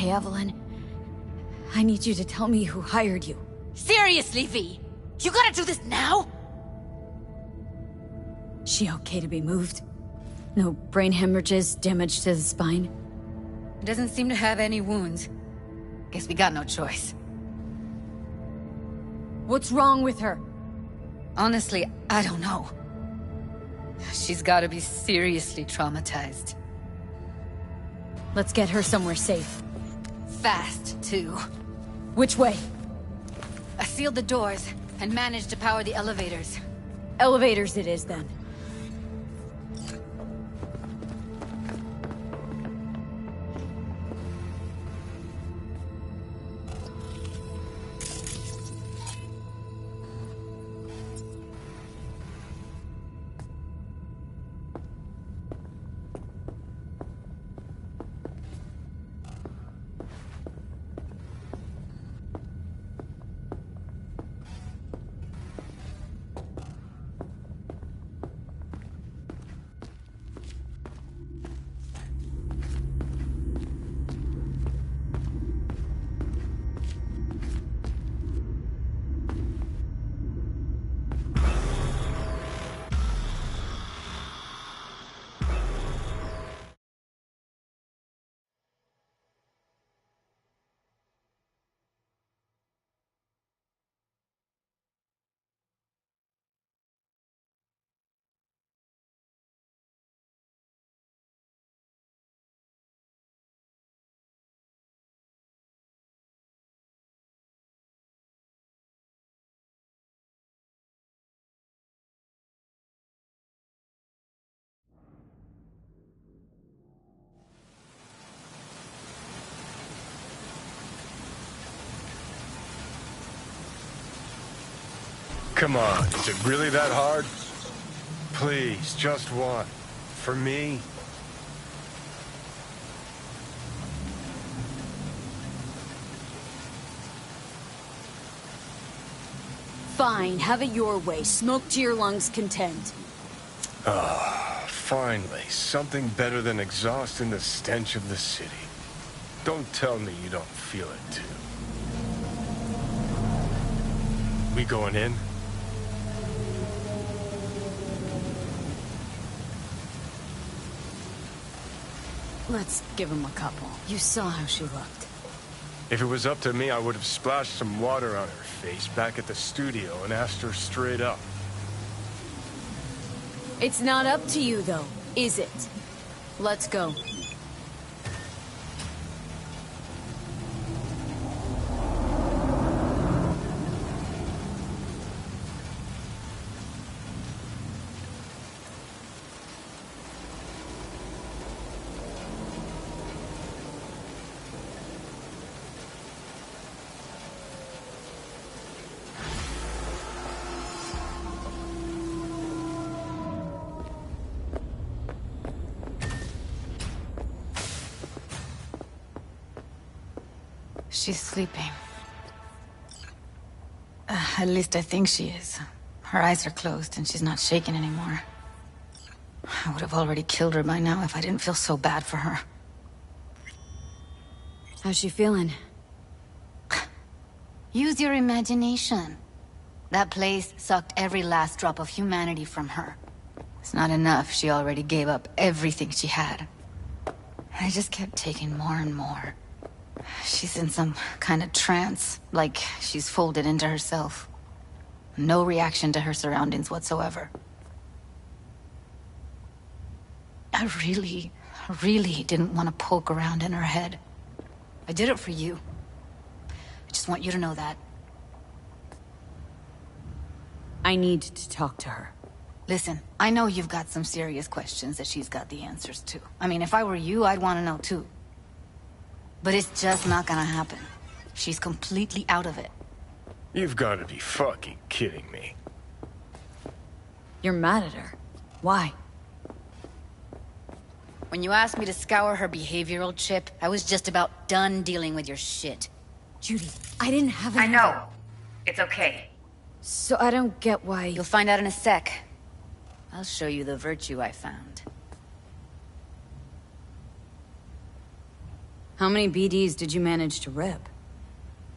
Okay, Evelyn. I need you to tell me who hired you. Seriously, V? You gotta do this now? She okay to be moved? No brain hemorrhages, damage to the spine? Doesn't seem to have any wounds. Guess we got no choice. What's wrong with her? Honestly, I don't know. She's gotta be seriously traumatized. Let's get her somewhere safe. Fast, too. Which way? I sealed the doors and managed to power the elevators. Elevators it is, then. Come on, is it really that hard? Please, just one. For me? Fine, have it your way. Smoke to your lungs' content. Ah, finally. Something better than exhaust in the stench of the city. Don't tell me you don't feel it, too. We going in? Let's give him a couple. You saw how she looked. If it was up to me, I would have splashed some water on her face back at the studio and asked her straight up. It's not up to you, though, is it? Let's go. She's sleeping. At least I think she is. Her eyes are closed and she's not shaking anymore. I would have already killed her by now if I didn't feel so bad for her. How's she feeling? Use your imagination. That place sucked every last drop of humanity from her. It's not enough, she already gave up everything she had. I just kept taking more and more. She's in some kind of trance, like she's folded into herself. No reaction to her surroundings whatsoever. I really didn't want to poke around in her head. I did it for you. I just want you to know that. I need to talk to her. Listen, I know you've got some serious questions that she's got the answers to. I mean, if I were you, I'd want to know too. But it's just not gonna happen. She's completely out of it. You've got to be fucking kidding me. You're mad at her. Why? When you asked me to scour her behavioral chip, I was just about done dealing with your shit. Judy, I didn't have any... I know. It's okay. So I don't get why... You'll find out in a sec. I'll show you the virtue I found. How many BDs did you manage to rip?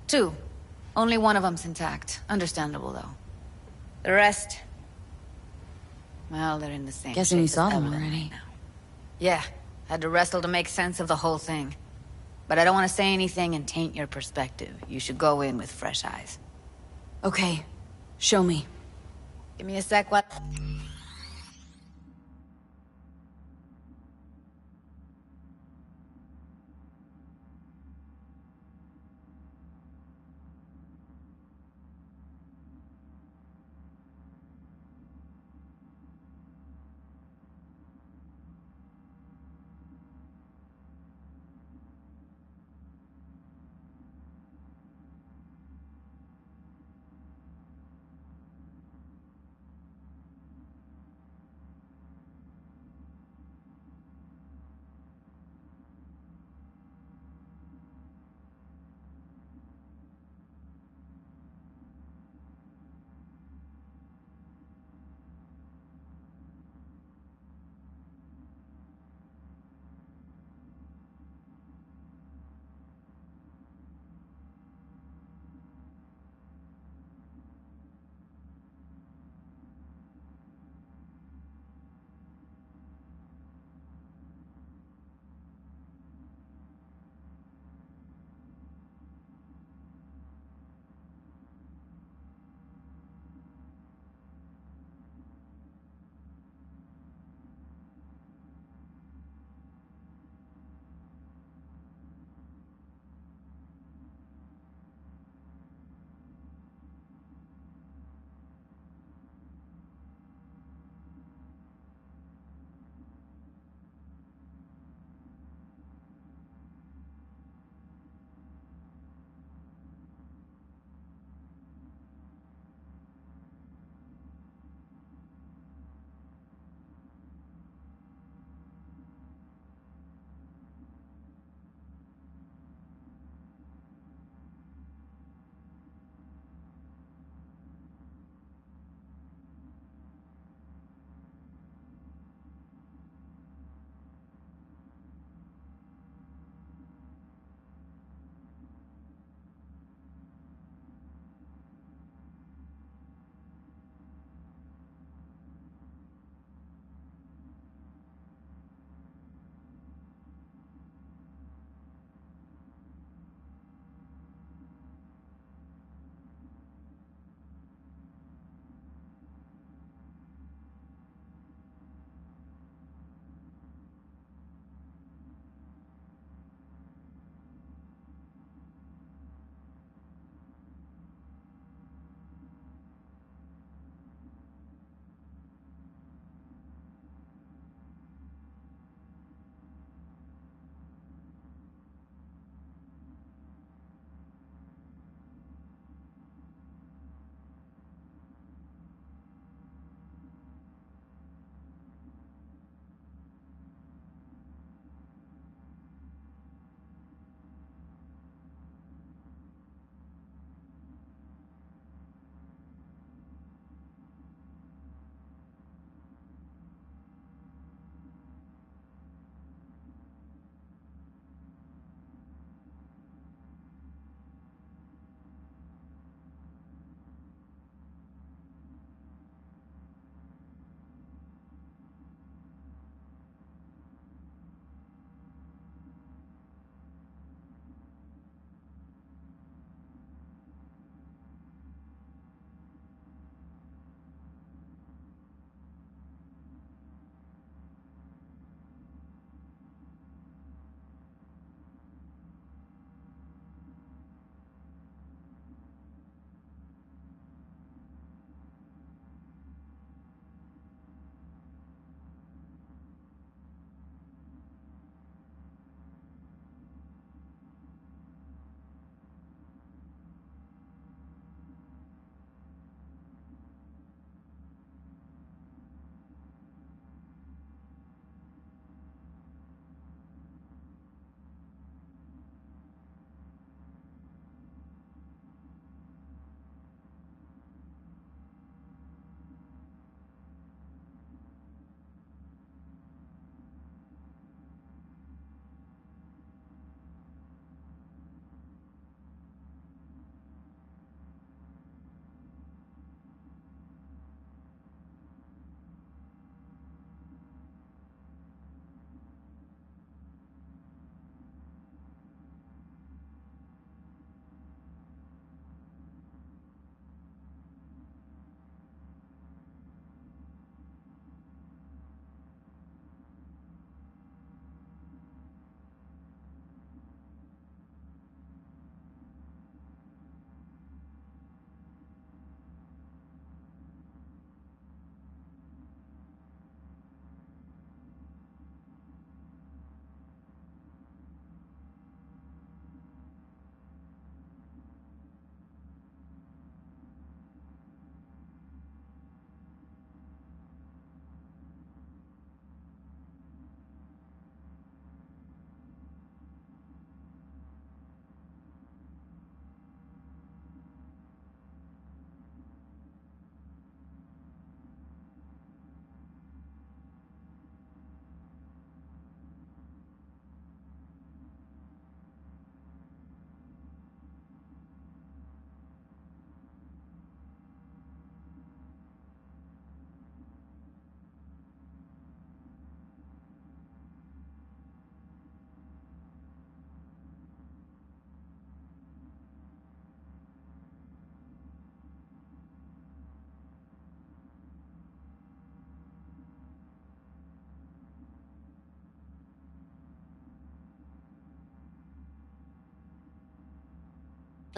2. Only one of them's intact. Understandable, though. The rest... well, they're in the same Guessing you shape as saw them Evelyn already. right now. Yeah. Had to wrestle to make sense of the whole thing. But I don't want to say anything and taint your perspective. You should go in with fresh eyes. Okay. Show me. Give me a sec, what?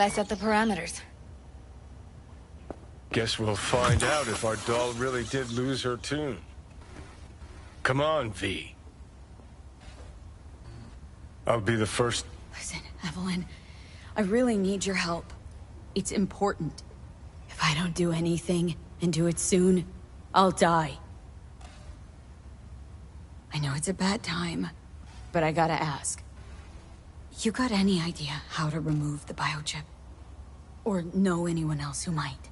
I set the parameters. Guess we'll find out if our doll really did lose her tune. Come on, V. I'll be the first. Listen, Evelyn, I really need your help. It's important. If I don't do anything, and do it soon, I'll die. I know it's a bad time, but I gotta ask. You got any idea how to remove the biochip? Or know anyone else who might?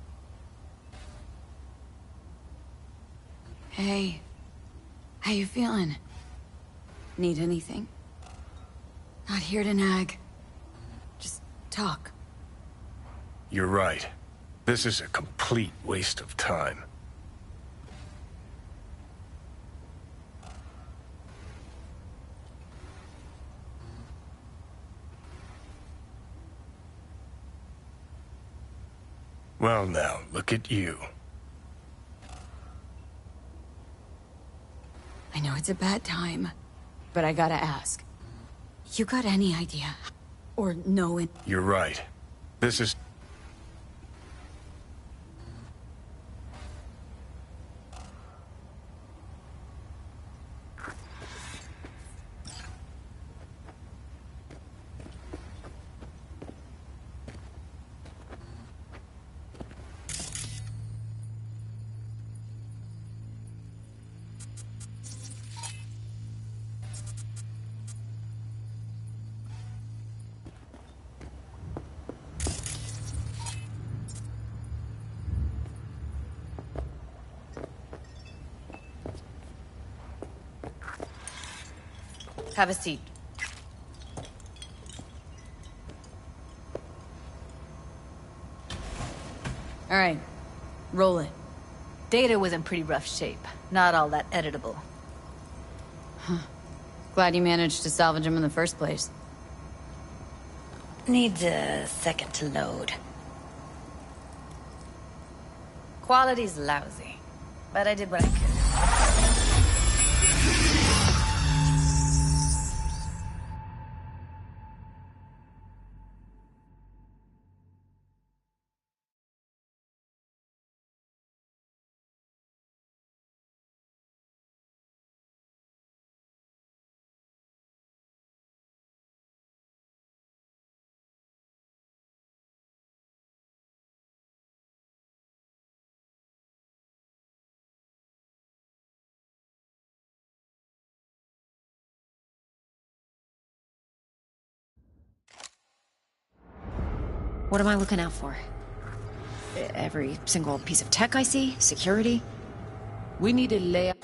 Hey, how you feeling? Need anything? Not here to nag. Just talk. You're right. This is a complete waste of time. Well now, look at you. I know it's a bad time, but I gotta ask. You got any idea? Or know it? You're right. This is... Have a seat. All right, roll it. Data was in pretty rough shape. Not all that editable. Glad you managed to salvage him in the first place. Needs a second to load. Quality's lousy, but I did what I could. What am I looking out for? Every single piece of tech I see? Security? We need a layout.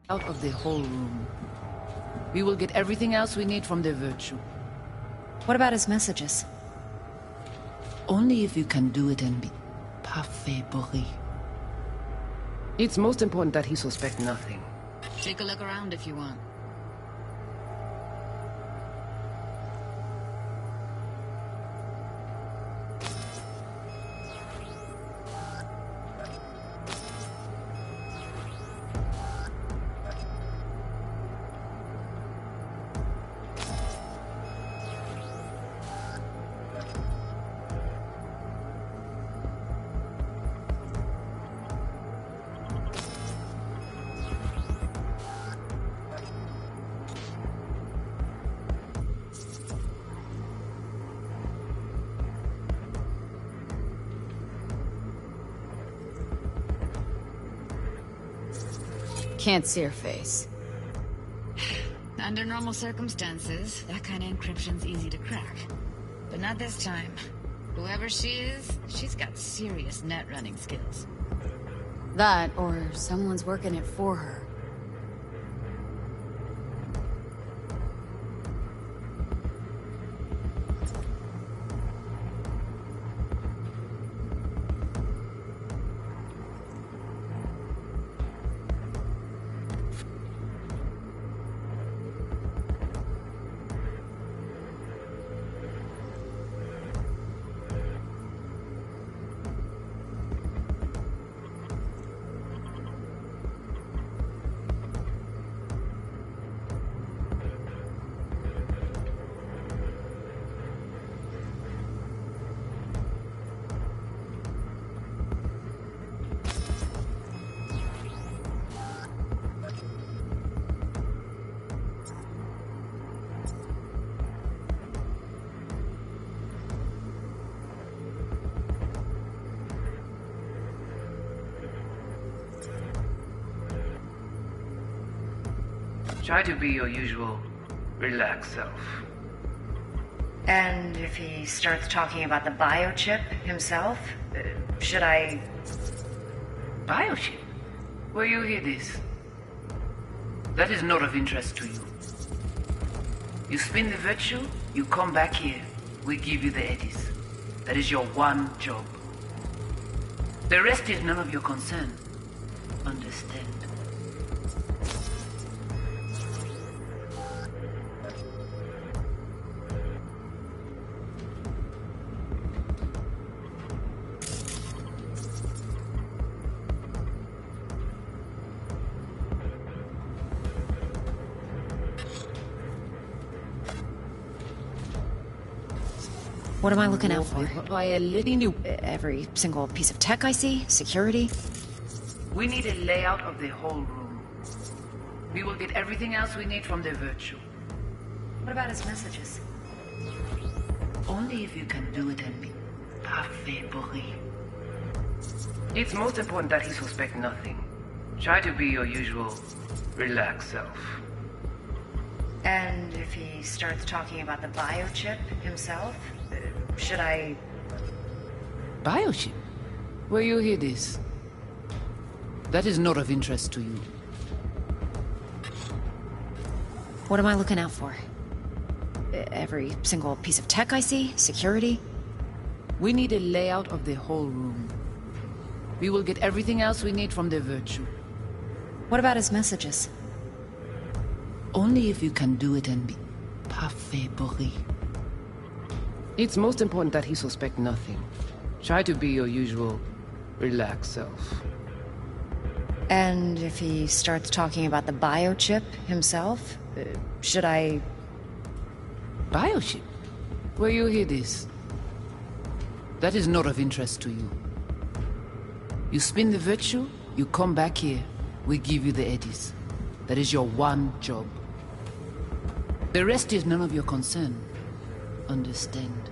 out of the whole room. We will get everything else we need from the virtue. What about his messages? Only if you can do it and be parfait bourré. It's most important that he suspect nothing. Take a look around if you want. Can't see her face. Under normal circumstances, that kind of encryption's easy to crack. But not this time. Whoever she is, she's got serious net running skills. That, or someone's working it for her. Try to be your usual, relaxed self. And if he starts talking about the biochip himself, should I... Biochip? Where you hear this? That is not of interest to you. You spin the virtue, you come back here, we give you the eddies. That is your one job. The rest is none of your concern. Understand? What am I looking out for? By a little... Every single piece of tech I see? Security? We need a layout of the whole room. We will get everything else we need from the virtue. What about his messages? Only if you can do it and be parfait bourré. It's most important that he suspect nothing. Try to be your usual, relaxed self. And if he starts talking about the biochip himself, should I... Biochip? Where you hear this? That is not of interest to you. What am I looking out for? Every single piece of tech I see? Security? We need a layout of the whole room. We will get everything else we need from the virtue. What about his messages? Only if you can do it and be parfait bourré. It's most important that he suspect nothing. Try to be your usual, relaxed self. And if he starts talking about the biochip himself, should I... Biochip? Where you hear this? That is not of interest to you. You spin the virtue, you come back here, we give you the eddies. That is your one job. The rest is none of your concern. Understand?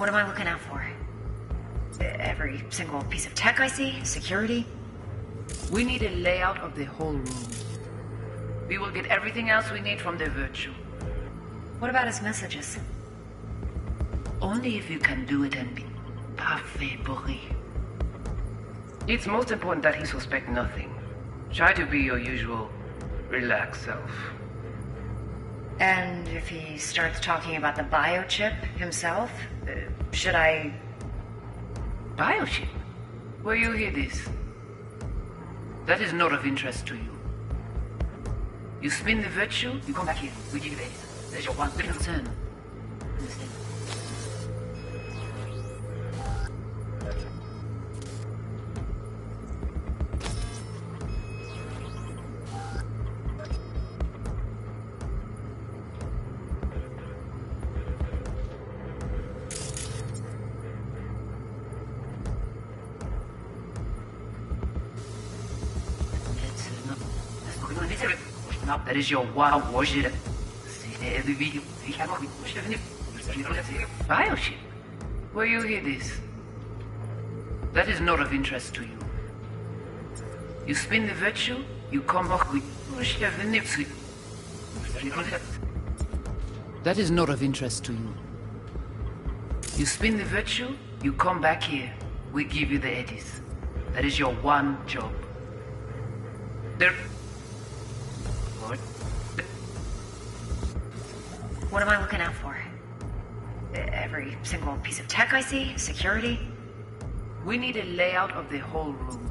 What am I looking out for? Every single piece of tech I see? Security? We need a layout of the whole room. We will get everything else we need from the virtue. What about his messages? Only if you can do it and be parfait bourré. It's most important that he suspect nothing. Try to be your usual, relaxed self. And if he starts talking about the biochip himself, should I... Biochip? Where you hear this? That is not of interest to you. You spin the virtue, you come back here. We give you this. There's your one little turn. Understand? That is your wild worship. Biochip? Where you hear this? That is not of interest to you. You spin the virtue, you come back with... That is not of interest to you. You spin the virtue, you come back here. We give you the eddies. That is your one job. There... What am I looking out for? Every single piece of tech I see? Security? We need a layout of the whole room.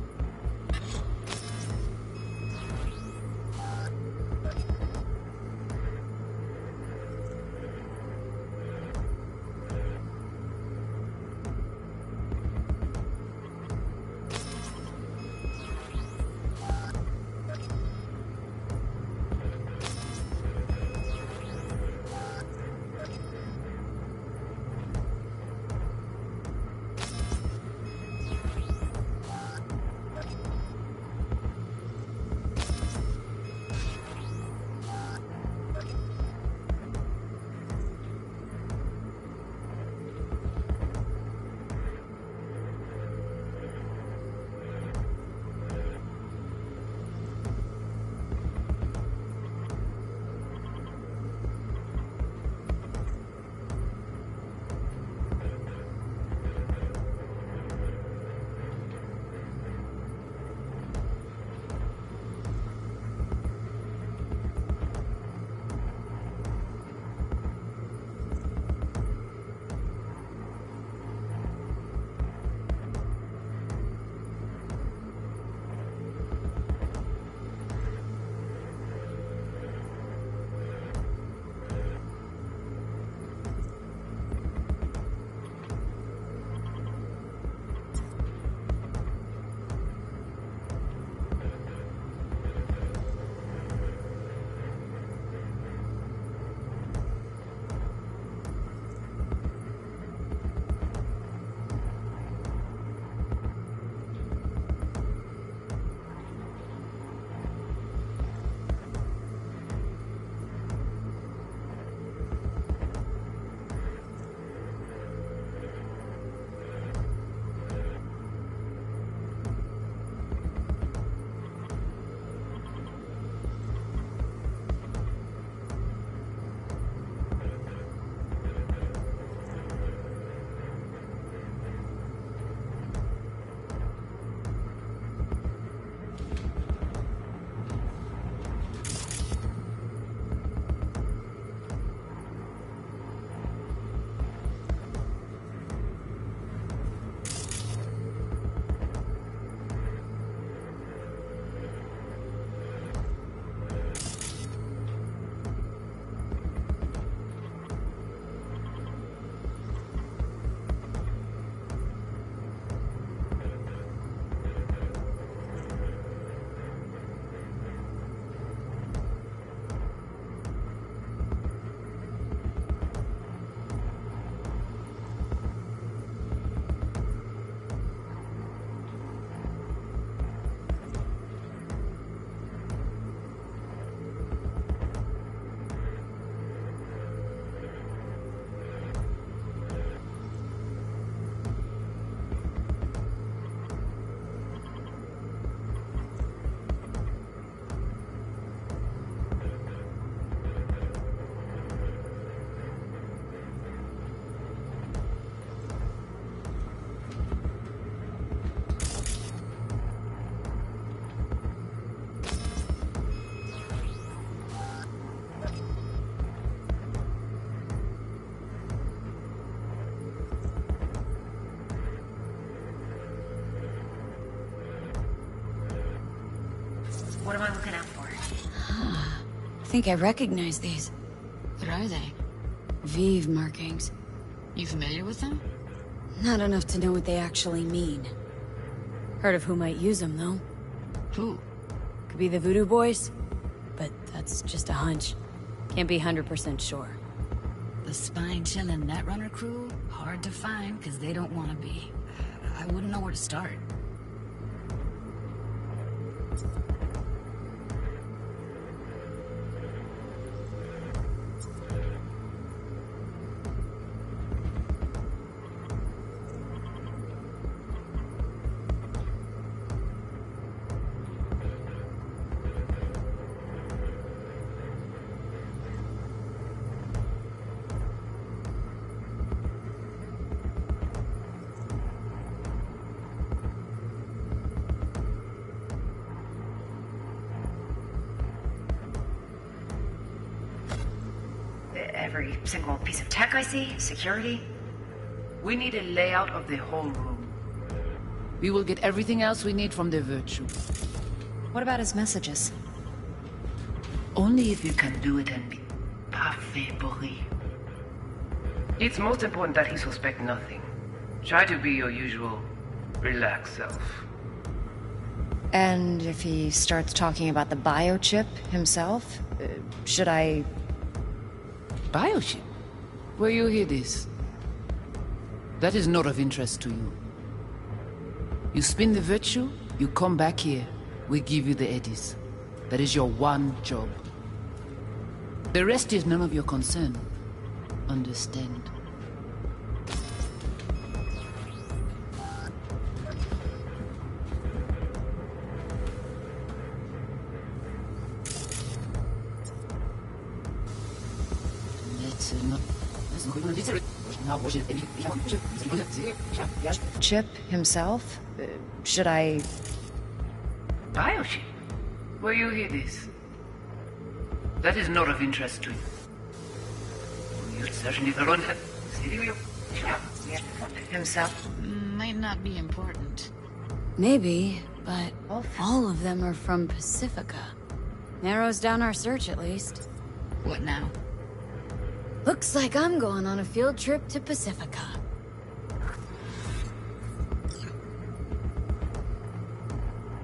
think I recognize these. What are they? Vive markings. You familiar with them? Not enough to know what they actually mean. Heard of who might use them, though. Who? Could be the Voodoo Boys, but that's just a hunch. Can't be 100% sure. The spine-chilling Netrunner crew? Hard to find, because they don't want to be. I wouldn't know where to start. Every single piece of tech I see, security. We need a layout of the whole room. We will get everything else we need from the Virtue. What about his messages? Only if you can do it and be parfait pourri. It's most important that he suspect nothing. Try to be your usual, relaxed self. And if he starts talking about the biochip himself, should I... Bioship? Where you hear this? That is not of interest to you. You spin the Virtue, you come back here, we give you the eddies. That is your one job. The rest is none of your concern. Understand? Chip himself? Should I... Bioship? Where you hear this? That is not of interest to you. You certainly the run Himself might not be important. Maybe, but all of them are from Pacifica. Narrows down our search, at least. What now? Looks like I'm going on a field trip to Pacifica.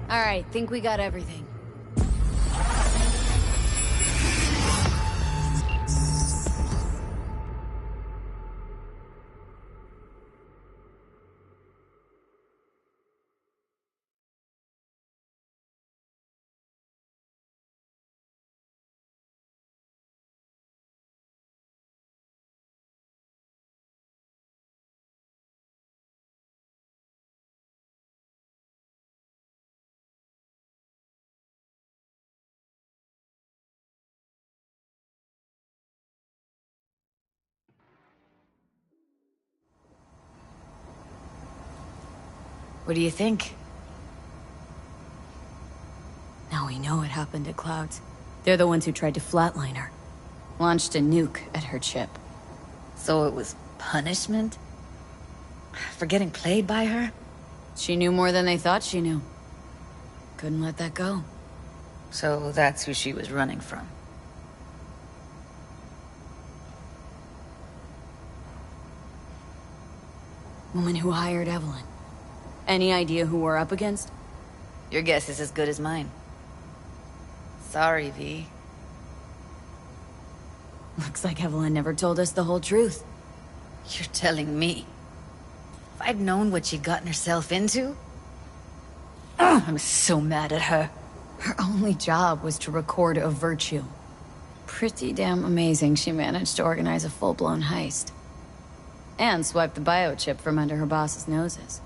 Alright, think we got everything. What do you think? Now we know what happened to Clouds. They're the ones who tried to flatline her. Launched a nuke at her chip. So it was punishment? For getting played by her? She knew more than they thought she knew. Couldn't let that go. So that's who she was running from. Woman who hired Evelyn. Any idea who we're up against? Your guess is as good as mine. Sorry, V. Looks like Evelyn never told us the whole truth. You're telling me. If I'd known what she'd gotten herself into... I'm so mad at her. Her only job was to record a Virtue. Pretty damn amazing she managed to organize a full-blown heist. And swipe the biochip from under her boss's noses.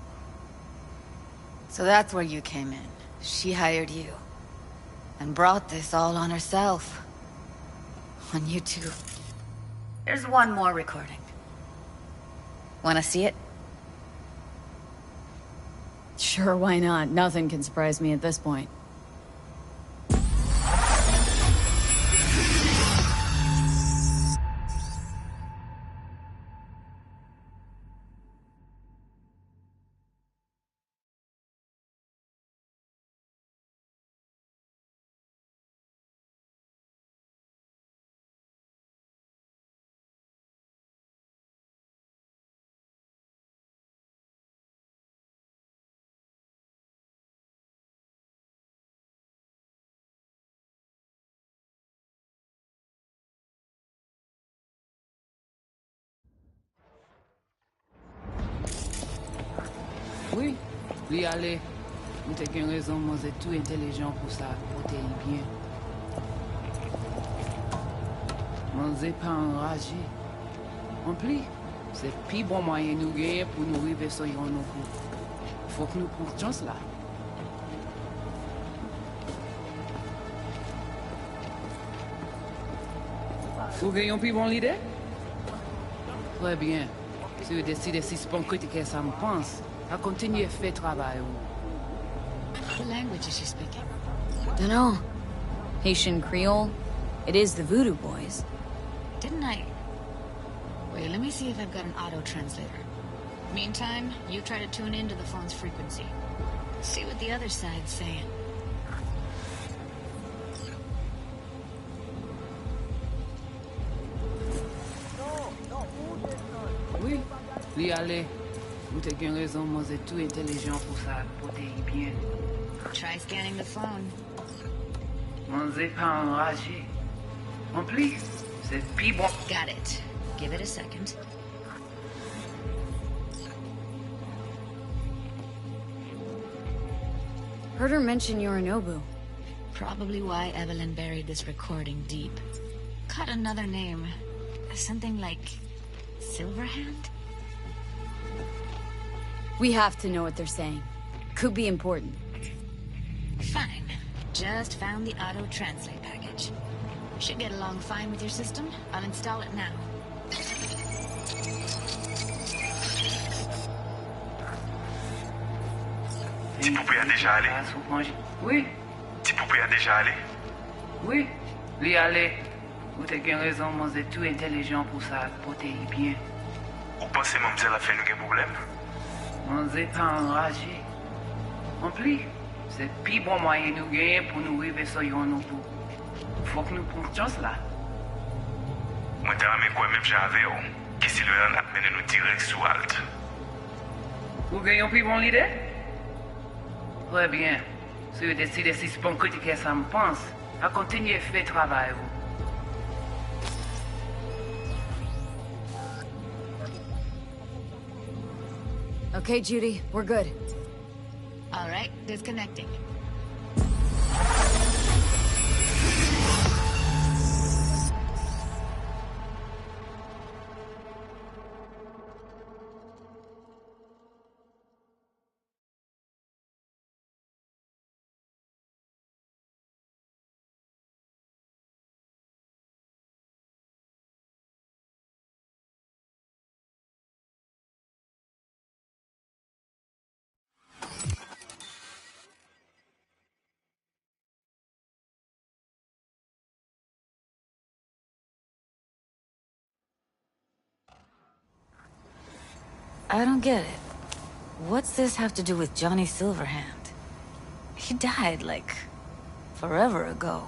So that's where you came in. She hired you. And brought this all on herself. On you two. There's one more recording. Wanna see it? Sure, why not? Nothing can surprise me at this point. Oui, li ale. Mwen te gen rezon mwen se tout intelligent pour ça, pour te y bien. Mwen se pas enragé. En plus, c'est plus bon moyen nous gagner pour nous arriver sur yon nou kou. Faut que nous prenions chance là. Vous gagnez plus bon l'idée? Très bien. Si vous décidez si c'est pas critiquer ça me pense, à continuer à faire travail. What language is she speaking? Dunno. Haitian Creole? It is the Voodoo Boys. Didn't I... Wait, let me see if I've got an auto-translator. Meantime, you try to tune into the phone's frequency. See what the other side's saying. Oui, li ale. Mwen te gen rezon mwen se tout intelligent pour ça, pour te y bien. Try scanning the phone. Mwen se pas enragé. En plus, c'est plus bon. Got it. Give it a second. Heard her mention Yorinobu. Probably why Evelyn buried this recording deep. Caught another name. Something like... Silverhand? We have to know what they're saying. Could be important. Fine. Just found the auto-translate package. Should get along fine with your system. I'll install it now. Ti poupée a déjà allé? Oui. Ti poupée a déjà allé? Oui, li ale. Mwen te gen rezon mwen se tout intelligent pour ça, pour te y bien. Ou pensez mademoiselle a fait nous un problème? Mwen se pas enragé. En plus, c'est plus bon moyen nous gagner pour nous arriver sur yon nou kou. Faut que nous prenions chance là. Moi t'ai ramé quoi même j'avais ou, qui si le a mené nous direct sous halte. Vous gagnez plus bon l'idée? Très bien. Si vous décidez si c'est bon critiquer ça me pense, à continuer à faire travail. Okay, Judy, we're good. All right, disconnecting. I don't get it. What's this have to do with Johnny Silverhand? He died, like, forever ago.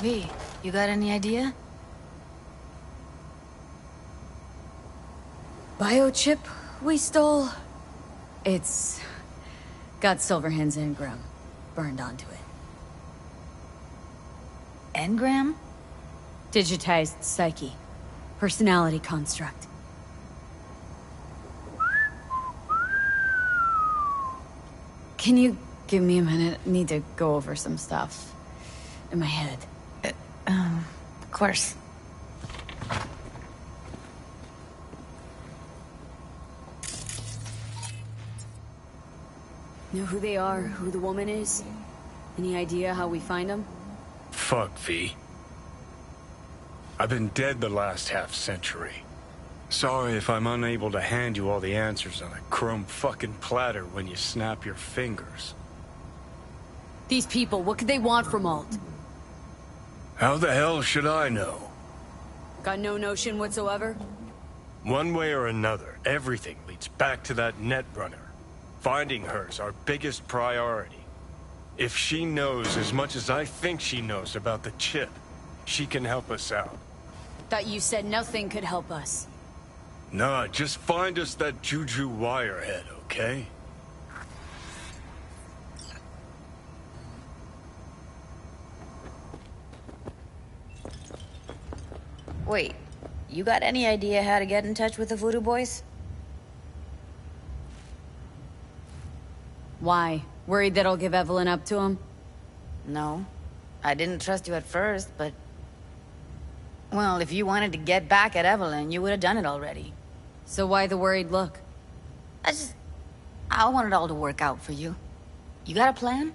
V, you got any idea? Biochip we stole? It's got Silverhand's engram burned onto it. Engram? Digitized psyche. Personality construct. Can you give me a minute? I need to go over some stuff in my head. Of course. Know who they are, who the woman is? Any idea how we find them? Fuck, V. I've been dead the last half-century. Sorry if I'm unable to hand you all the answers on a chrome fucking platter when you snap your fingers. These people, what could they want from Alt? How the hell should I know? Got no notion whatsoever? One way or another, everything leads back to that netrunner. Finding her's our biggest priority. If she knows as much as I think she knows about the chip, she can help us out. Thought you said nothing could help us. Nah, just find us that Juju wirehead, okay? Wait, you got any idea how to get in touch with the Voodoo Boys? Why? Worried that I'll give Evelyn up to him? No. I didn't trust you at first, but... Well, if you wanted to get back at Evelyn, you would have done it already. So why the worried look? I want it all to work out for you. You got a plan?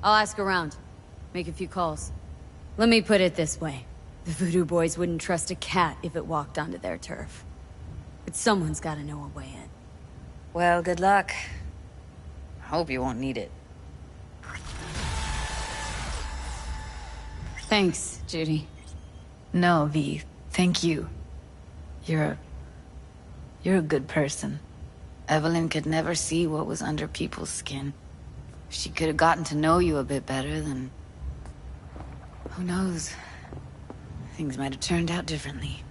I'll ask around. Make a few calls. Let me put it this way. The Voodoo Boys wouldn't trust a cat if it walked onto their turf. But someone's gotta know a way in. Well, good luck. Hope you won't need it. Thanks, Judy. No, V. Thank you. You're a good person. Evelyn could never see what was under people's skin. If she could have gotten to know you a bit better, then... who knows? Things might have turned out differently.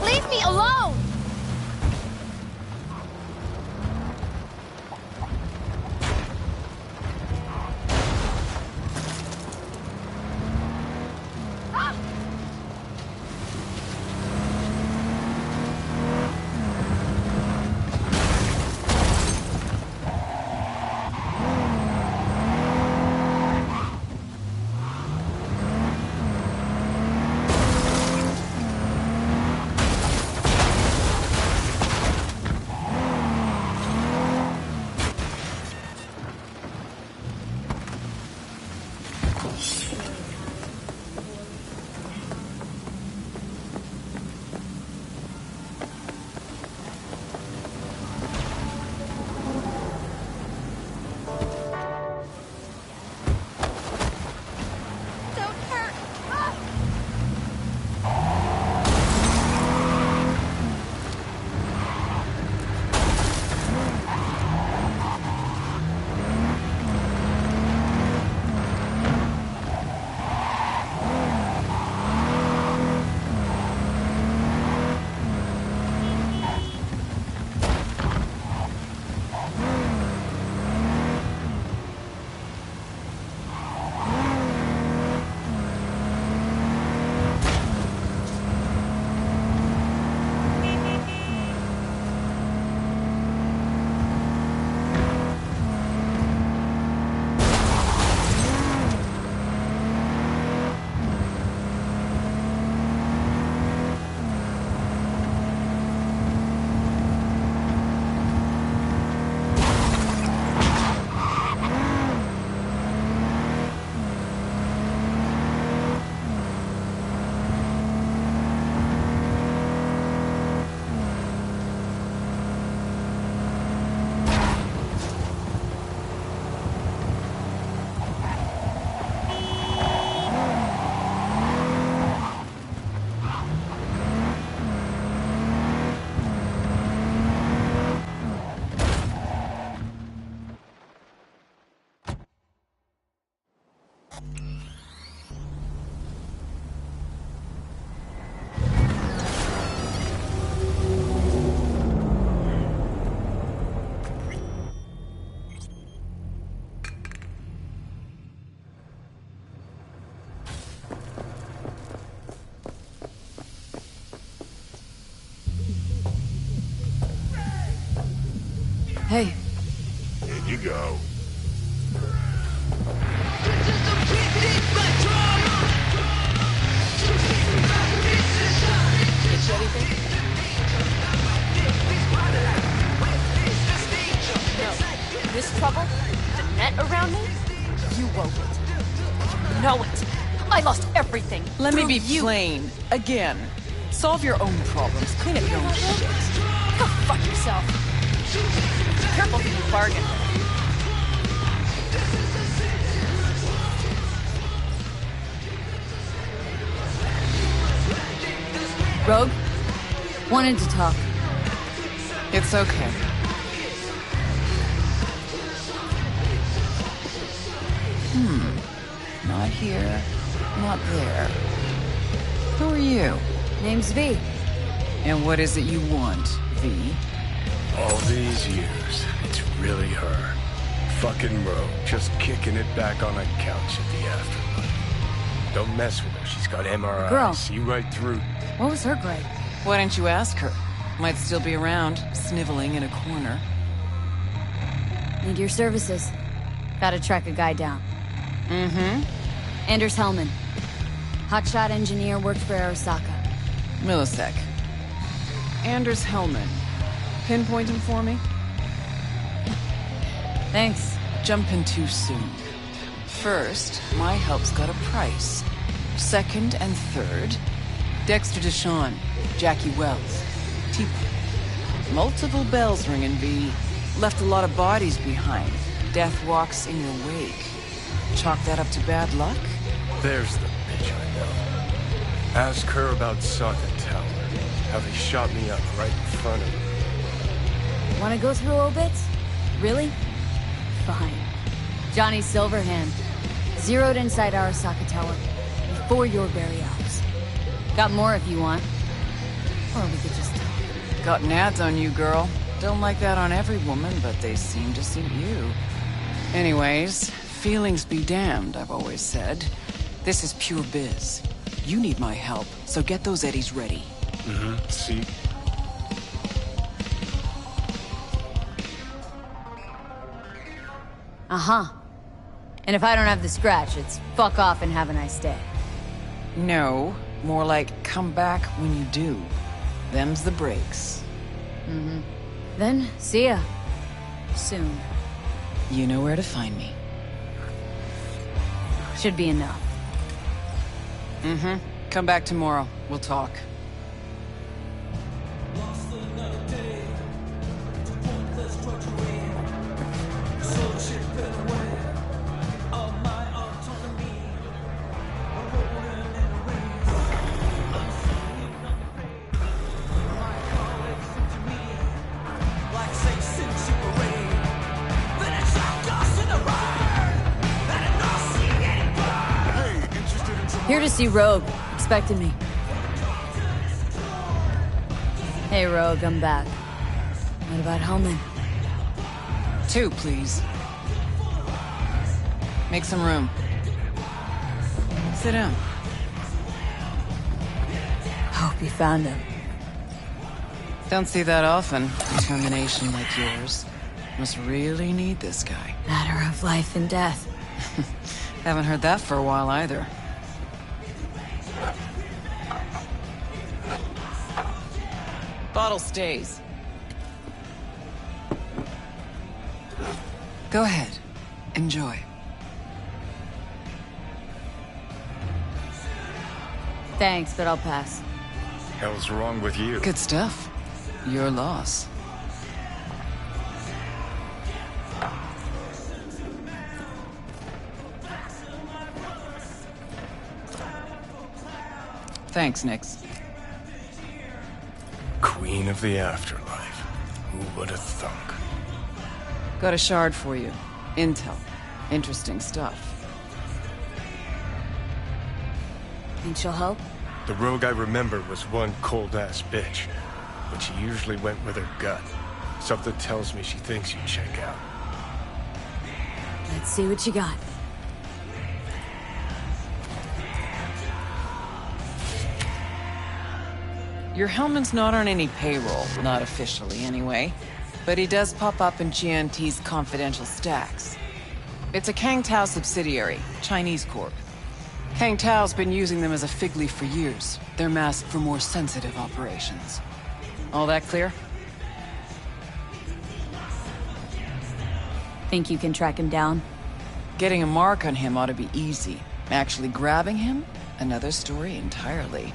Leave me alone! Hey. you go. This trouble, the net around me, you wove it. You know it. I lost everything. Let me through be you. plain. Again. Solve your own problems. Clean up your own shit. Go fuck yourself. Careful who you bargain with. Rogue? Wanted to talk. It's okay. Not here, not there. Who are you? Name's V. And what is it you want, V? All these years, it's really her. Fucking Rogue, just kicking it back on a couch at the afterlife. Don't mess with her, she's got MRI. Girl. See right through. What was her grade? Why don't you ask her? Might still be around, sniveling in a corner. Need your services. Gotta track a guy down. Mm-hmm. Anders Hellman. Hotshot engineer, worked for Arasaka. Millisec. Anders Hellman. Pinpoint him for me? Thanks. Jumping too soon. First, my help's got a price. Second and third, Dexter Deshawn, Jackie Wells, T. Multiple bells ringing, V. Left a lot of bodies behind. Death walks in your wake. Chalk that up to bad luck? There's the bitch I know. Ask her about Socket Tower. How they shot me up right in front of her. Wanna go through obits? Really? Fine. Johnny Silverhand. Zeroed inside Arasaka Tower. Before your very eyes. Got more if you want. Or we could just talk. Got nads on you, girl. Don't like that on every woman, but they seem to suit you. Anyways, feelings be damned, I've always said. This is pure biz. You need my help, so get those eddies ready. Mm-hmm. See? Uh-huh. And if I don't have the scratch, it's fuck off and have a nice day. No, more like come back when you do. Them's the breaks. Mm-hmm. Then, see ya. Soon. You know where to find me. Should be enough. Mm-hmm. Come back tomorrow. We'll talk. Here to see Rogue. Expected me. Hey, Rogue, I'm back. What about Hellman? 2, please. Make some room. Sit down. Hope you found him. Don't see that often. Determination like yours. Must really need this guy. Matter of life and death. Haven't heard that for a while either. Bottle stays. Go ahead. Enjoy. Thanks, but I'll pass. Hell's wrong with you? Good stuff. Your loss. Thanks, Nix. Queen of the afterlife. Who would have thunk? Got a shard for you. Intel. Interesting stuff. Think she'll help? The Rogue I remember was one cold-ass bitch. But she usually went with her gut. Something tells me she thinks you'd check out. Let's see what you got. Your Hellman's not on any payroll. Not officially, anyway. but he does pop up in GNT's confidential stacks. It's a Kang Tao subsidiary, Chinese corp. Kang Tao's been using them as a fig leaf for years. They're masked for more sensitive operations. All that clear? Think you can track him down? Getting a mark on him ought to be easy. Actually grabbing him? Another story entirely.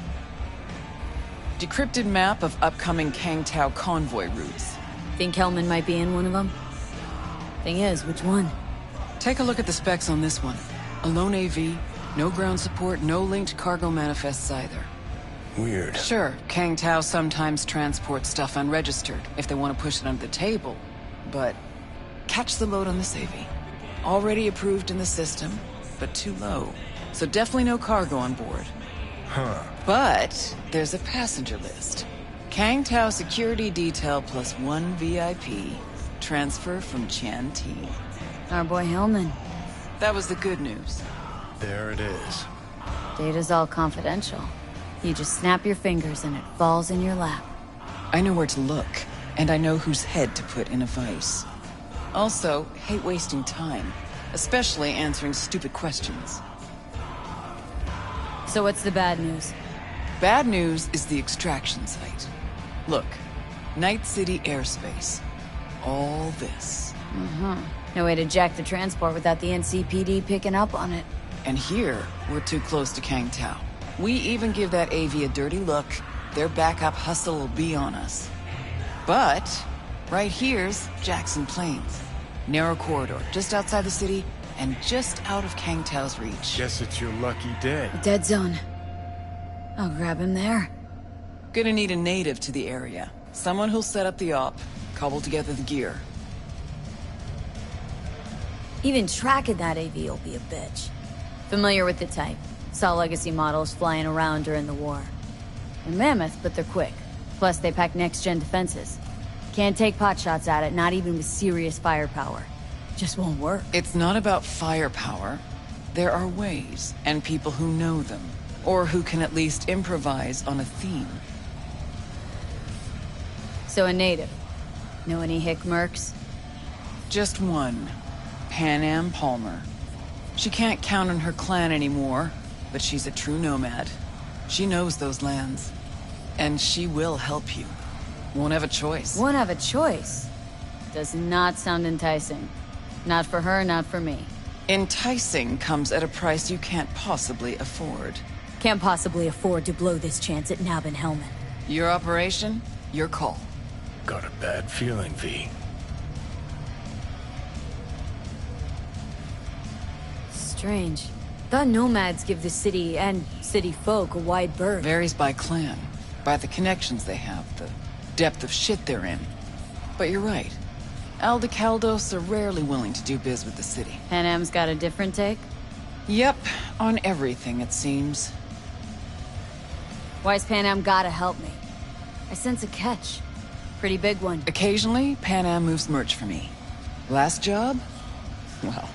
Decrypted map of upcoming Kang Tao convoy routes. Think Hellman might be in one of them? Thing is, which one? Take a look at the specs on this one. A lone AV, no ground support, no linked cargo manifests either. Weird. Sure, Kang Tao sometimes transports stuff unregistered if they want to push it under the table, but catch the load on this AV. Already approved in the system, but too low. So definitely no cargo on board. Huh. But there's a passenger list. Kang Tao security detail plus 1 VIP. Transfer from Chan T. Our boy Hellman. That was the good news. There it is. Data's all confidential. You just snap your fingers and it falls in your lap. I know where to look, and I know whose head to put in a vice. Also, hate wasting time, especially answering stupid questions. So what's the bad news? Bad news is the extraction site. Look, Night City airspace. All this. No way to jack the transport without the NCPD picking up on it. And here, we're too close to Kang Tao. We even give that AV a dirty look, their backup hustle will be on us. But, right here's Jackson Plains. Narrow corridor, just outside the city, and just out of Kang Tao's reach. Guess it's your lucky day. A dead zone. I'll grab him there. Gonna need a native to the area. Someone who'll set up the op, cobble together the gear. Even tracking that AV will be a bitch. Familiar with the type. Saw legacy models flying around during the war. They're mammoth, but they're quick. Plus, they pack next-gen defenses. Can't take potshots at it, not even with serious firepower. Just won't work. It's not about firepower. There are ways, and people who know them. Or who can at least improvise on a theme. So a native. Know any hick mercs? Just one. Pan Am Palmer. She can't count on her clan anymore, but she's a true nomad. She knows those lands. And she will help you. Won't have a choice. Won't have a choice? Does not sound enticing. Not for her, not for me. Enticing comes at a price you can't possibly afford. Can't possibly afford to blow this chance at Nab and Hellman. Your operation, your call. Got a bad feeling, V. Strange. Thought nomads give the city and city folk a wide berth. Varies by clan, by the connections they have, the depth of shit they're in. But you're right. Aldecaldos are rarely willing to do biz with the city. Pan Am's got a different take? Yep, on everything it seems. Why's Pan Am gotta help me? I sense a catch. Pretty big one. Occasionally, Pan Am moves merch for me. Last job? Well,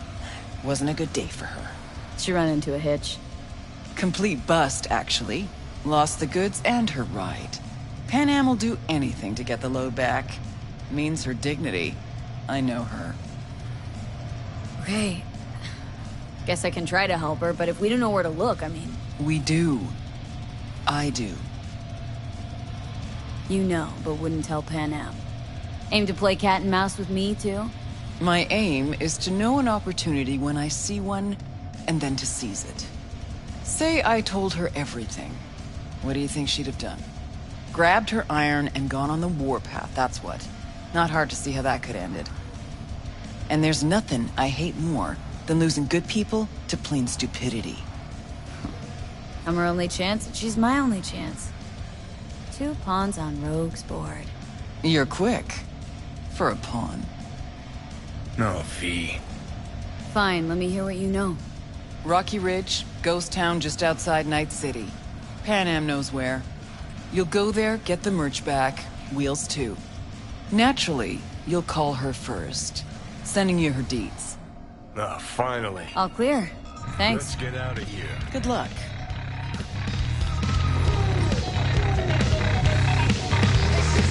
wasn't a good day for her. She run into a hitch. Complete bust, actually. Lost the goods and her ride. Pan Am will do anything to get the load back. Means her dignity. I know her. Okay. Guess I can try to help her, but if we don't know where to look, I mean... We do. I do. You know, but wouldn't tell Pan Am. Aim to play cat and mouse with me, too? My aim is to know an opportunity when I see one, and then to seize it. Say I told her everything. What do you think she'd have done? Grabbed her iron and gone on the warpath, that's what. Not hard to see how that could have ended. And there's nothing I hate more than losing good people to plain stupidity. I'm her only chance, and she's my only chance. 2 pawns on Rogue's board. You're quick. For a pawn. No, V. Fine, let me hear what you know. Rocky Ridge, ghost town just outside Night City. Pan Am knows where. You'll go there, get the merch back, wheels too. Naturally, you'll call her first. Sending you her deeds. Ah, finally. All clear. Thanks. Let's get out of here. Good luck.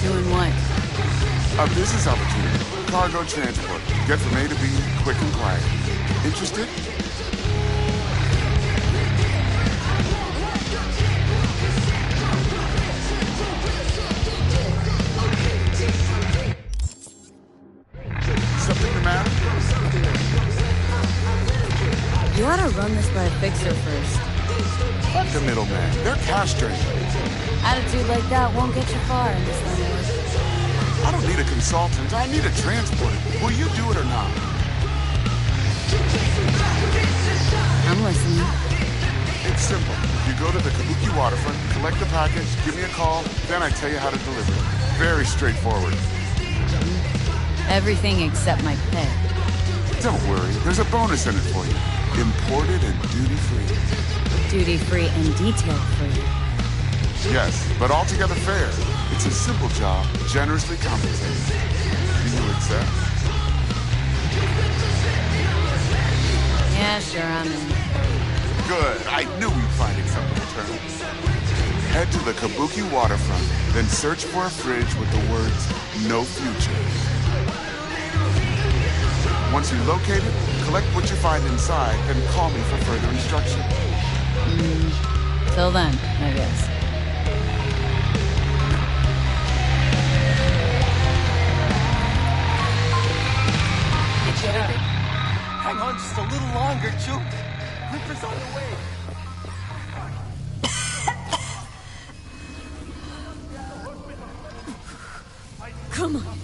Doing what? I've been business opportunity. Cargo transport. Get from A to B, quick and quiet. Interested? Something the matter? You ought to run this by a fixer first. Fuck the middleman. They're cash drained. Attitude like that won't get you far in this line of work. I don't need a consultant. I need a transporter. Will you do it or not? I'm listening. It's simple. You go to the Kabuki waterfront, collect the package, give me a call, then I tell you how to deliver it. Very straightforward. Everything except my pay. Don't worry. There's a bonus in it for you. Imported and duty-free. Duty-free and detail-free. Yes, but altogether fair. It's a simple job, generously compensated. Do you accept? Yeah, sure, I'm in. Good. I knew we'd find acceptable terms. Head to the Kabuki waterfront, then search for a fridge with the words, "No future." Once you locate it, collect what you find inside, then call me for further instruction. Till then, I guess. Hang on just a little longer, Chu. Clipper's on the way. Come on.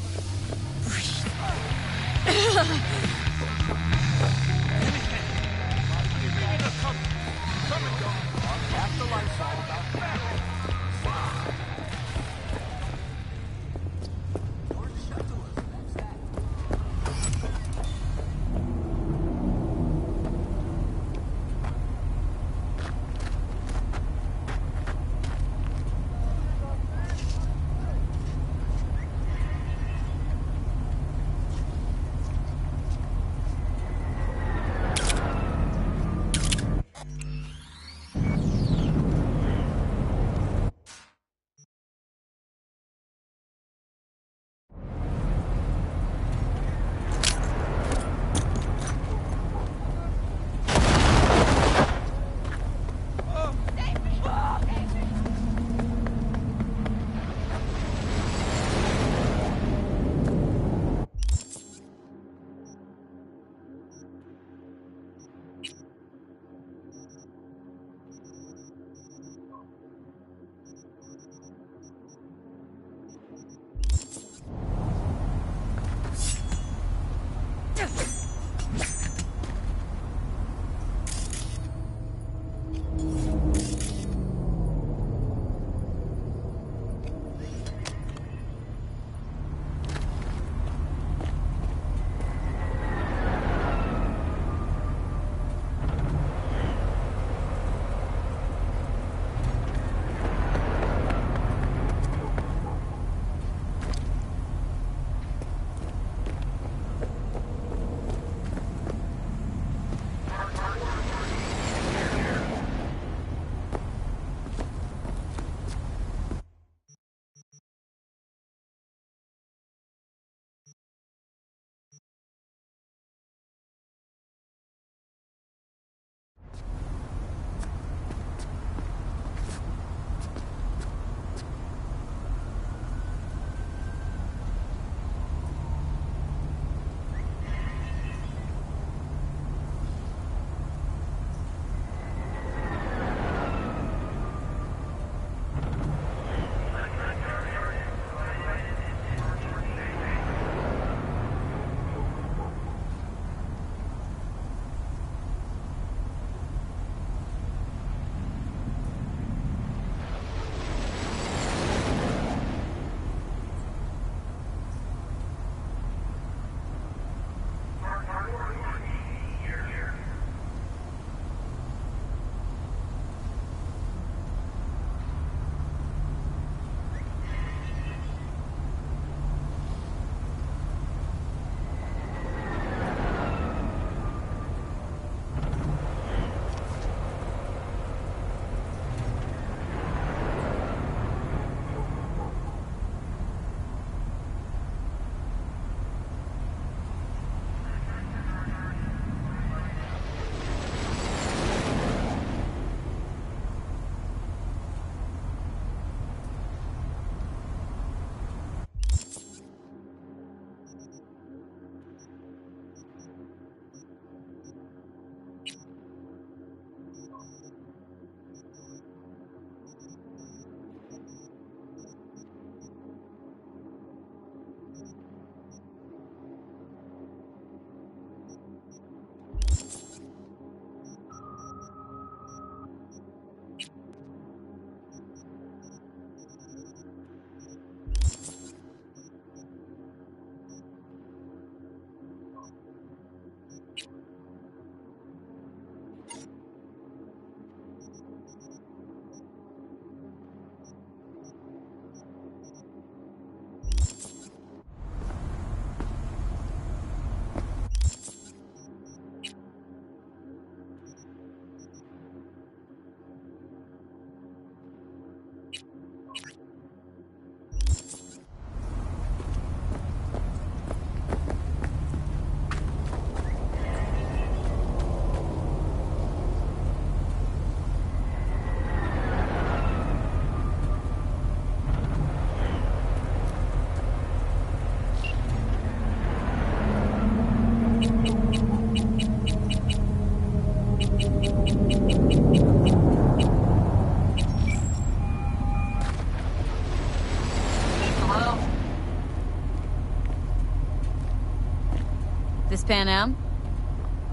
Panam?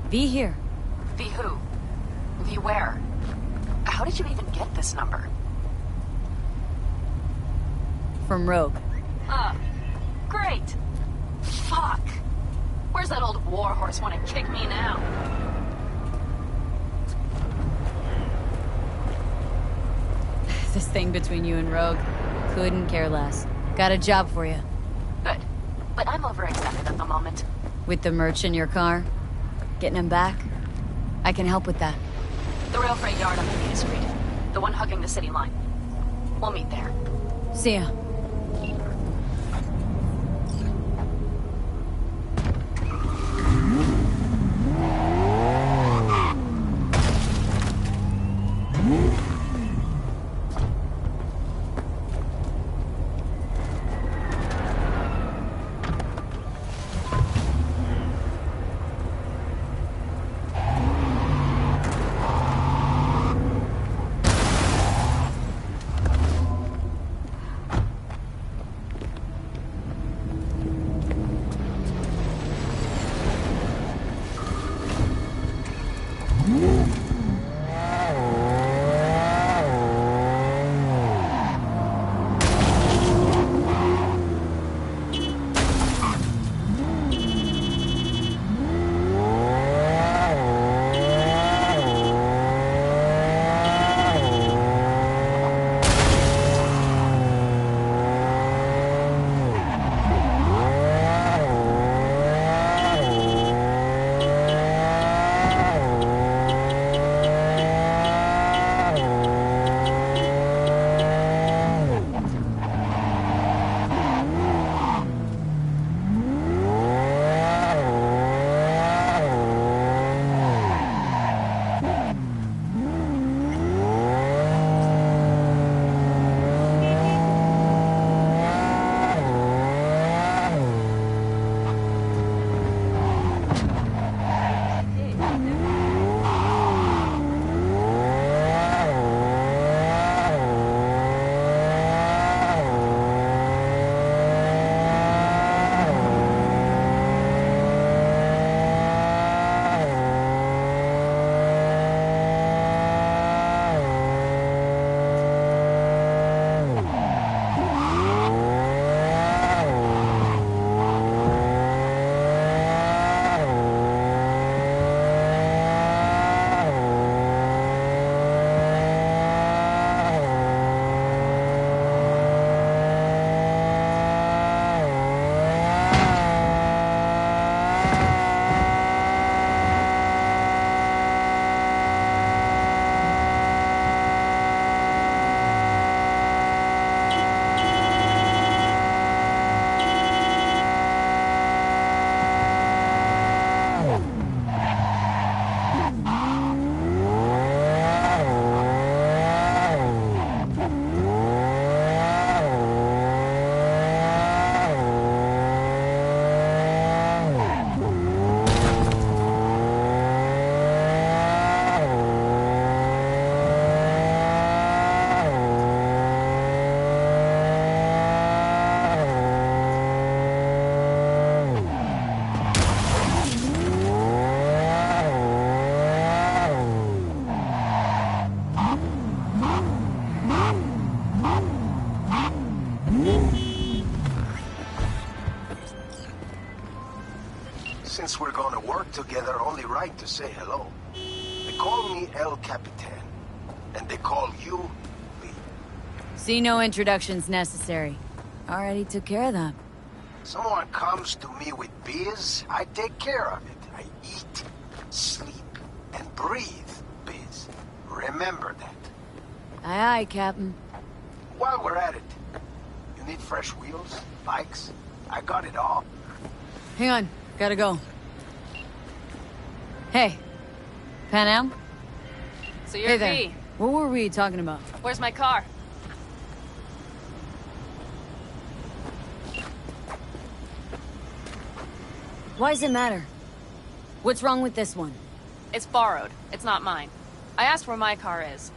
V here. V who? V where? How did you even get this number? From Rogue. Great. Fuck. Where's that old warhorse want to kick me now? This thing between you and Rogue. Couldn't care less. Got a job for you. Good. But I'm overextended at the moment. With the merch in your car? Getting him back? I can help with that. The rail freight yard on Venus Street. The one hugging the city line. We'll meet there. See ya. Since we're gonna work together, only right to say hello. They call me El Capitan, and they call you V. See, no introductions necessary. Already took care of that. Someone comes to me with biz, I take care of it. I eat, sleep, and breathe biz. Remember that. Aye, aye, Captain. While we're at it, you need fresh wheels, bikes? I got it all. Hang on, gotta go. Hey, Panam? So you're Hey there. V. What were we talking about? Where's my car? Why does it matter? What's wrong with this one? It's borrowed. It's not mine. I asked where my car is.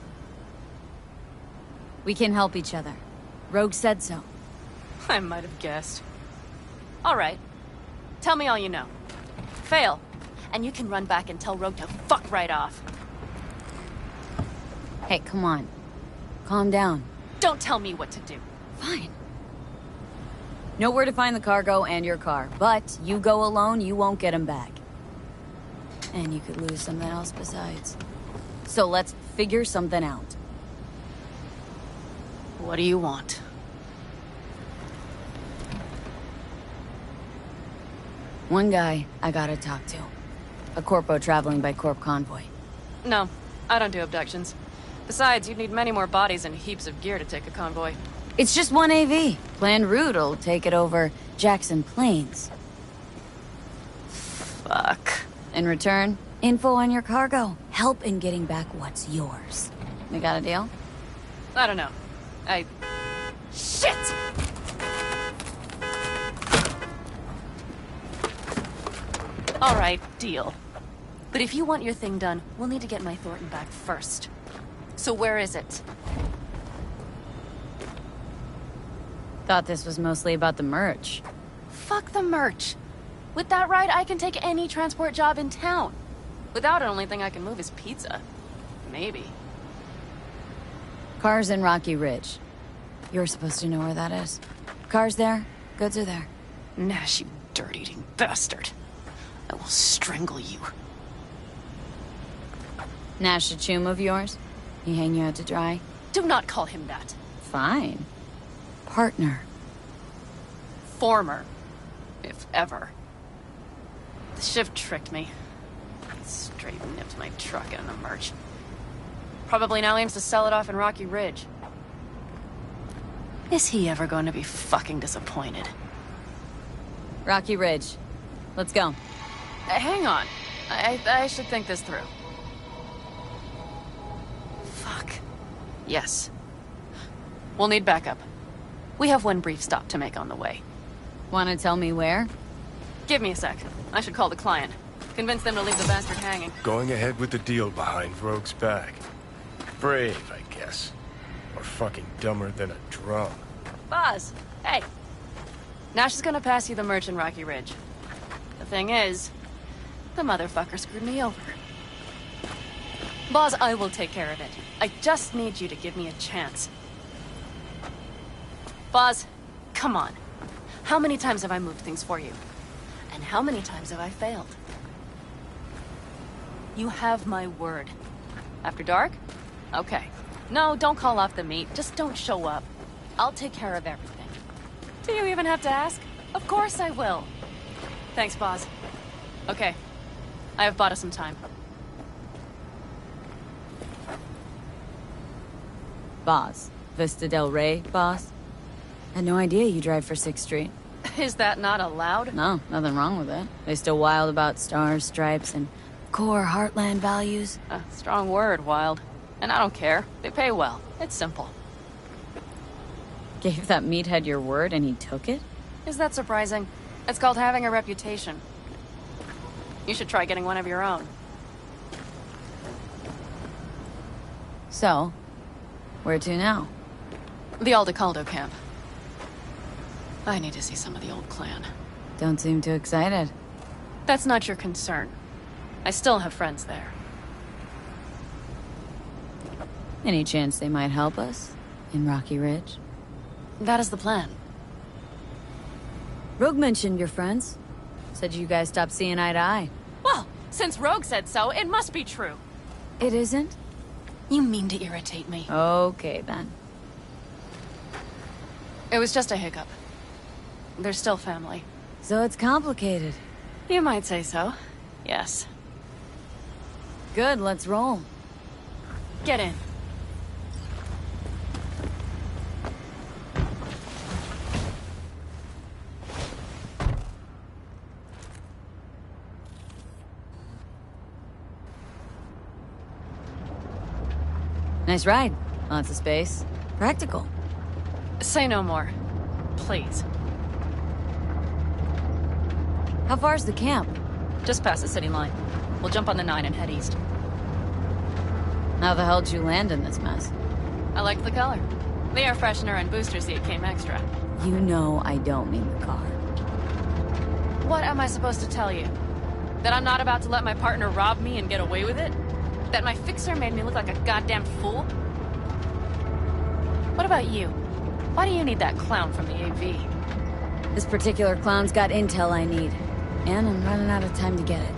We can help each other. Rogue said so. I might have guessed. All right. Tell me all you know. fail. And you can run back and tell Rogue to fuck right off. Hey, come on. Calm down. Don't tell me what to do. Fine. Know where to find the cargo and your car, but you go alone, you won't get them back. And you could lose something else besides. So let's figure something out. What do you want? One guy I gotta talk to. A corpo traveling by corp convoy. No, I don't do abductions. Besides, you'd need many more bodies and heaps of gear to take a convoy. It's just one AV. Planned route'll take it over Jackson Plains. Fuck. In return, info on your cargo. Help in getting back what's yours. We got a deal? I don't know. Shit! Alright, deal. But if you want your thing done, we'll need to get my Thornton back first. So where is it? Thought this was mostly about the merch. Fuck the merch. With that ride, I can take any transport job in town. Without it, only thing I can move is pizza. Maybe. Car's in Rocky Ridge. You're supposed to know where that is. Car's there, goods are there. Nash, you dirt-eating bastard. I will strangle you. Nash a chum of yours? He hang you out to dry? Do not call him that. Fine. Partner. Former. If ever. The shift tricked me. Straight nipped my truck and the merch. Probably now aims to sell it off in Rocky Ridge. Is he ever going to be fucking disappointed? Rocky Ridge. Let's go. Hang on. I should think this through. Fuck. Yes. We'll need backup. We have one brief stop to make on the way. Wanna tell me where? Give me a sec. I should call the client. Convince them to leave the bastard hanging. Going ahead with the deal behind Rogue's back. Brave, I guess. Or fucking dumber than a drum. Boz, hey. Nash is gonna pass you the merch in Rocky Ridge. The thing is, the motherfucker screwed me over. Boz, I will take care of it. I just need you to give me a chance. Boz, come on. How many times have I moved things for you? And how many times have I failed? You have my word. After dark? Okay. No, don't call off the meet. Just don't show up. I'll take care of everything. Do you even have to ask? Of course I will. Thanks, Boz. Okay. I have bought us some time. Boss. Vista Del Rey, boss? Had no idea you drive for 6th Street. Is that not allowed? No, nothing wrong with it. They still wild about stars, stripes, and core heartland values. Strong word, wild. And I don't care. They pay well. It's simple. Gave that meathead your word and he took it? Is that surprising? It's called having a reputation. You should try getting one of your own. So, where to now? The Aldecaldo camp. I need to see some of the old clan. Don't seem too excited. That's not your concern. I still have friends there. Any chance they might help us? In Rocky Ridge? That is the plan. Rogue mentioned your friends. Said you guys stopped seeing eye to eye. Well, since Rogue said so, it must be true. It isn't? You mean to irritate me. Okay, then. It was just a hiccup. They're still family. So it's complicated. You might say so. Yes. Good, let's roll. Get in. Nice ride. Lots of space. Practical. Say no more. Please. How far's the camp? Just past the city line. We'll jump on the 9 and head east. How the hell did you land in this mess? I liked the color. The air freshener and booster seat came extra. You know I don't mean the car. What am I supposed to tell you? That I'm not about to let my partner rob me and get away with it? That my fixer made me look like a goddamn fool? What about you? Why do you need that clown from the AV? This particular clown's got intel I need. And I'm running out of time to get it.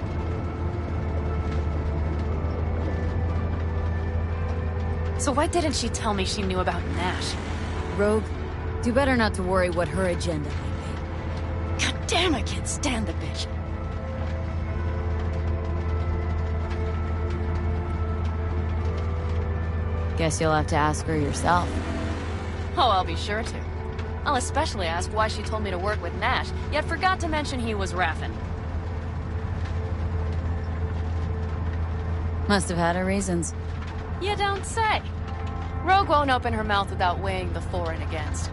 So why didn't she tell me she knew about Nash? Rogue, do better not to worry what her agenda might be. God damn, I can't stand the bitch. Guess you'll have to ask her yourself. Oh, I'll be sure to. I'll especially ask why she told me to work with Nash, yet forgot to mention he was Raffen. Must have had her reasons. You don't say. Rogue won't open her mouth without weighing the for and against.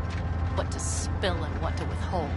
What to spill and what to withhold.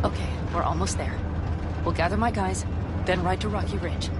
Okay, we're almost there. We'll gather my guys, then ride to Rocky Ridge.